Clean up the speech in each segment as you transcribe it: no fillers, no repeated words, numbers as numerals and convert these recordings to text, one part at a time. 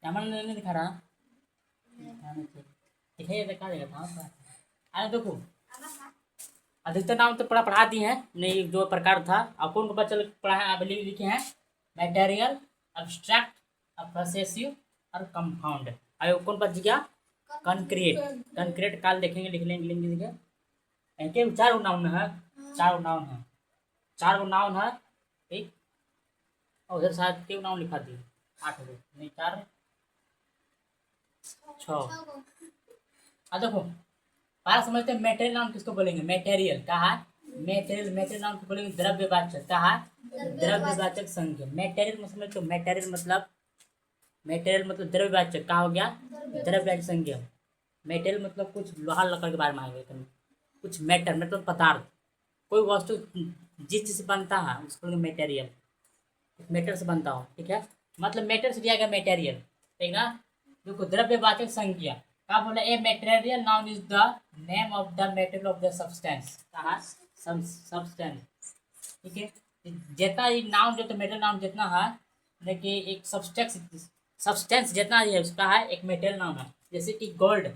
Camera नहीं दिखा रहा, दिखाइए दिखा देगा था। अरे देखो, अधिकतर नाम तो पढ़ा दिए हैं, नहीं जो प्रकार था आपको उनको पता चल पढ़ा है। आप लिखे हैं मटेरियल, अब्स्ट्रैक्ट, प्रोसेसिव और कंपाउंड। अब कौन बच गया? कंक्रीट। कंक्रीट काल देखेंगे, लिख लेंगे, लिखेंगे। इनके चार नाउन है, चार नाउन है, चार नाउन है, ठीक। और उधर शायद तीन नाउन लिखा दिए, 8 हो गए, नहीं 4 6। देखो पहला समझते हैं मेटेरियल नाउन किसको बोलेंगे? मेटेरियल कहा है, मेटेरियल। मेटेरियल नाउन को बोलेंगे द्रव्यवाचक, कहा है द्रव्यवाचक संज्ञा। मेटेरियल मतलब, तो मेटेरियल मतलब, मेटेरियल मतलब द्रव्यवाचक, कहा हो गया द्रव्यवाचक संज्ञा। मेटेरियल मतलब कुछ लोहा लकड़ के बारे में आएगा, कुछ मैटर मतलब पदार्थ, कोई वस्तु जिस चीज से बनता है उसको मेटेरियल, मेटर से बनता हो, ठीक है। मतलब मेटर से दिया गया मेटेरियल, ठीक ना। देखो द्रव्यवाचक संज्ञा क्या बोले? A material noun is the name of the material of the substance, कहा सब्सटेंस, ठीक है। जितना ये नाउन जो तो मेटेरियल नाउन जितना है, लेकिन एक सब्सटेंस जितना है उसका है एक मेटेरियल नाम है। जैसे कि गोल्ड,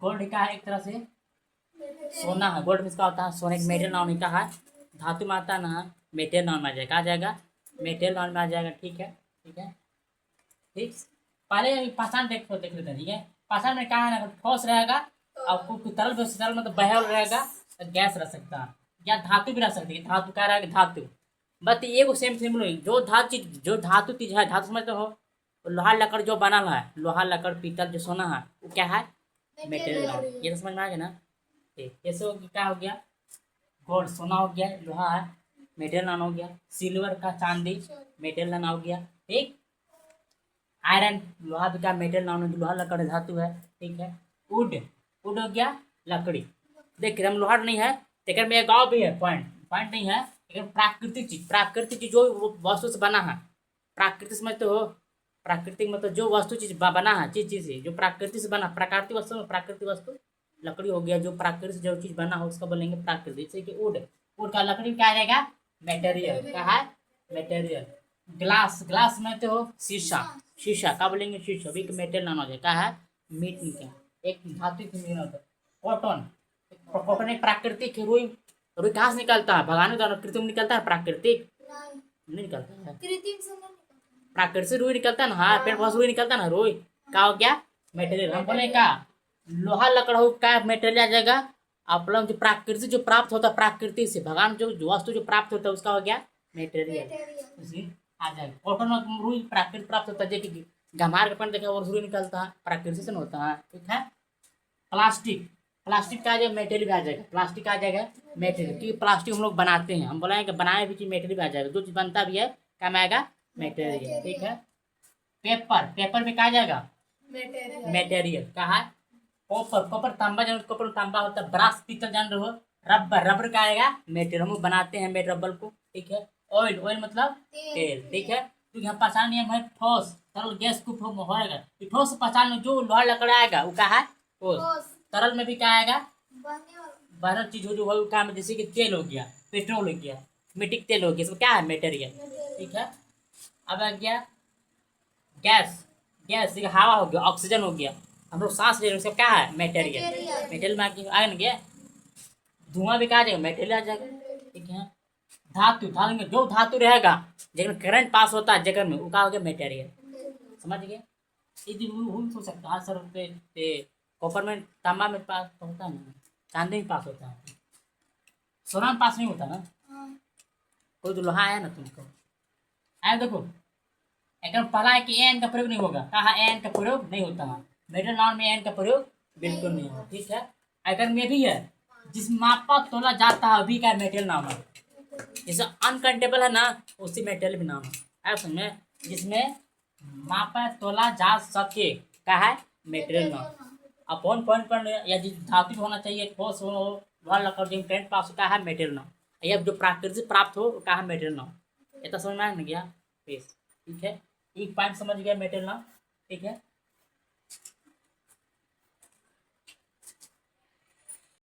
गोल्ड का है एक तरह से सोना है, गोल्ड में इसका होता है सोने, एक मेटेरियल नाउन का है। धातु में आता ना मेटेरियल नाउन में आ जाएगा, आ जाएगा मेटेरियल नाउन में आ जाएगा, ठीक है, ठीक है, ठीक। पहले पहचान देख लेते हैं, ठीक है। पहचान में क्या है ना, ठोस रहेगा और कुछ तरल तरल मतलब बहल रहेगा, तो गैस रह सकता है, या धातु भी रह सकती है। धातु क्या रहेगा? धातु। बस ये को सेम सेम जो धातु चीज, जो धातु चीज है, धातु समझते हो, लोहा लकड़ जो बना है, लोहा लकड़ पीतल जो सोना है वो क्या है? Material noun. ये तो समझ में आ गया ना, ठीक। जैसे क्या हो गया? गोल्ड सोना हो गया, लोहा है मेटेरियल नाउन हो गया। सिल्वर का चांदी मेटेरियल नाउन हो गया, ठीक। आयरन लोहा भी का मेटेरियल नाउन है, लोहा लकड़ धातु है, ठीक है। वुड, वुड हो गया लकड़ी। देखिए हम लोहा नहीं है, लेकिन में गाँव भी है, पॉइंट पॉइंट नहीं है, लेकिन प्राकृतिक चीज जो वस्तु से बना है, प्राकृतिक समझते हो? प्राकृतिक मतलब जो वस्तु चीज बना है, चीज से जो प्राकृतिक से बना, प्राकृतिक वस्तु में प्राकृतिक वस्तु लकड़ी हो गया, जो प्राकृतिक से जो चीज बना हो उसका बोलेंगे प्राकृतिक। जैसे कि वुड, वुड का लकड़ी क्या आ जाएगा? मेटेरियल, क्या है? मेटेरियल। ग्लास, ग्लास में तो हो शीशा, शीशा का बोलेंगे शीशा, भी मेटेरियल नाम हो जाए, क्या है? मीट का एक धातु की मीन होता है। कॉटन, कॉटन एक प्राकृतिक है। रुई, रुई कहाँ से निकलता है? भगवान द्वारा कृत्रिम निकलता है, प्राकृतिक नहीं निकलता है। प्राकृतिक से रुई निकलता है ना, हाँ पेड़ पौधा से रुई निकलता है ना, रुई का हो गया मेटेरियल। हम बोले का लोहा लकड़ हो का मेटेरियल आ जाएगा। अपलम जो प्राकृतिक जो प्राप्त होता है, प्राकृतिक से भगवान जो वस्तु जो प्राप्त होता है उसका हो गया मेटेरियल, आ जाएगा। कॉटन रुई प्राकृतिक प्राप्त होता है, जैसे गमार का पेड़ देखा और रुई निकलता है, प्राकृतिक से होता है, ठीक है। प्लास्टिक, प्लास्टिक का आ जाएगा मेटेरियल भी आ जाएगा, प्लास्टिक आ जाएगा मेटेरियल, क्योंकि प्लास्टिक हम लोग बनाते हैं, हम बोला कि बनाए भी चीज मेटेरियल भी आ जाएगा, जो चीज बनता भी है काम आएगा मेटेरियल, ठीक है। पेपर, पेपर में क्या आ जाएगा? मेटेरियल, क्या है? कॉपर, कॉपर तांबा जान, कॉपर तांबा होता है। ब्रास पीतल जान रहे हो। रबर, रबर का आएगा मेटेरियल, हम लोग बनाते हैं मेट रबर को, ठीक है। ऑयल, ऑयल मतलब तेल, ठीक है। क्योंकि हम पहचान नियम है ठोस तरल गैस को होएगा, ठोस पहचान में जो लोहा लकड़ आएगा वो क्या है? ठोस। तरल में भी क्या आएगा? बारह चीज जो है क्या में, जैसे कि तेल हो गया, पेट्रोल हो गया, मिट्टी तेल हो गया, इसमें क्या है? मेटेरियल, ठीक है। अब आ गया गैस, गैस हवा हो गया, ऑक्सीजन हो गया, हम लोग सांस ले रहे हैं, उसका क्या है? मेटेरियल। मेटेरियल में आगे ना गया धुआं भी क्या आ जाएगा? मेटेरियल आ जाएगा, ठीक है। धातु, धातु में जो धातु रहेगा जगह करंट पास होता है जगह में वो क्या हो गया? मेटेरियल, समझ गए? यदि वो सोच सकता है सर कॉपर में तांबा में पास होता है ना, चांदी में पास होता है, सोना में पास नहीं होता ना। कोई तो लोहा आया ना तुमको आया, देखो एकदम पहला है कि एन का प्रयोग नहीं होगा, कहा एन का प्रयोग नहीं होता है, मेटल नाउन में एन का प्रयोग बिल्कुल नहीं होगा, ठीक है। अगर में भी है जिस मापा तोला जाता है अभी का मेटेरियल नाम है, जैसे अनकंटेबल है ना उसी मेटेरियल भी नाम है समझ में, जिसमें मापा तोला जा सके क्या है? मेटेरियल नाम। अपॉन पॉइंट पर या जिस धातु होना चाहिए, ठोस हो, लोहा लकड़ जो करंट पास होता है मेटेरियल नाम, या जो प्राकृतिक प्राप्त हो क्या है? मेटेरियल नाम। ये तो समझ में आ गया, ठीक है। एक पॉइंट समझ गया मेटेरियल नाम, ठीक है।